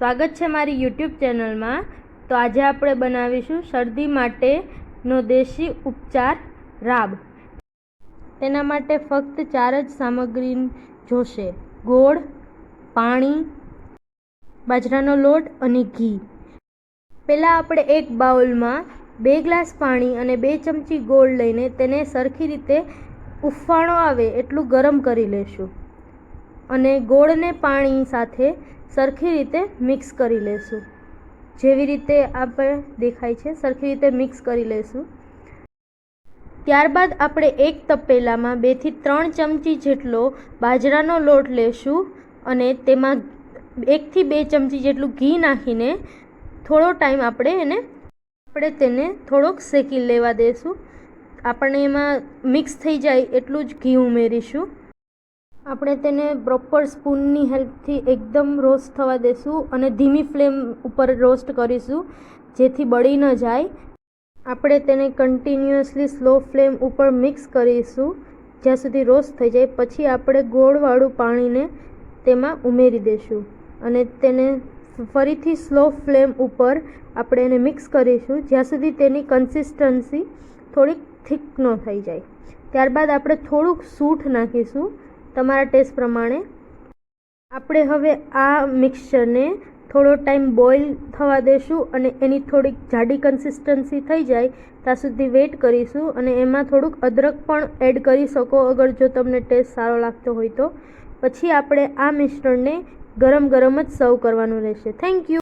સ્વાગત છે મારી યુટ્યુબ ચેનલમાં। તો આજે આપણે બનાવીશું શરદી માટેનો દેશી ઉપચાર રાબ। તેના માટે ફક્ત 4 જ સામગ્રી જોશે: ગોળ, પાણી, બાજરાનો લોટ અને ઘી। પહેલાં આપણે એક બાઉલમાં 2 ગ્લાસ પાણી અને 2 ચમચી ગોળ લઈને તેને સરખી રીતે ઉફાણો આવે એટલું ગરમ કરી લેશું અને ગોળને પાણી સાથે સરખી રીતે મિક્સ કરી લેશું। જેવી રીતે આપણે દેખાય છે સરખી રીતે મિક્સ કરી લેશું। ત્યારબાદ આપણે એક તપેલામાં 2 થી 3 ચમચી જેટલો બાજરાનો લોટ લેશું અને તેમાં 1 થી 2 ચમચી જેટલું ઘી નાખીને થોડો ટાઈમ આપણે તેને થોડોક શેકી લેવા દેશું। આપણે એમાં મિક્સ થઈ જાય એટલું જ ઘી ઉમેરીશું। આપણે તેને પ્રોપર સ્પૂનની હેલ્પથી એકદમ રોસ્ટ થવા દેશું અને ધીમી ફ્લેમ ઉપર રોસ્ટ કરીશું જેથી બળી ન જાય। આપણે તેને કન્ટિન્યુઅસલી સ્લો ફ્લેમ ઉપર મિક્સ કરીશું જ્યાં સુધી રોસ્ટ થઈ જાય। પછી આપણે ગોળવાળું પાણીને તેમાં ઉમેરી દઈશું અને તેને ફરીથી સ્લો ફ્લેમ ઉપર આપણે એને મિક્સ કરીશું જ્યાં સુધી તેની કન્સિસ્ટન્સી થોડીક થીક ન થઈ જાય। ત્યારબાદ આપણે થોડુંક સૂંઠ નાખીશું તમારા ટેસ્ટ પ્રમાણે। આપણે હવે આ મિક્સચરને થોડો ટાઈમ બોઇલ થવા દેશું અને એની થોડીક જાડી કન્સિસ્ટન્સી થઈ જાય ત્યાં સુધી વેઇટ કરીશું અને એમાં થોડુંક અદરક પણ એડ કરી શકો અગર જો તમને ટેસ્ટ સારો લાગતો હોય તો। પછી આપણે આ મિશ્રણને ગરમ જ સર્વ કરવાનું રહેશે। Thank you.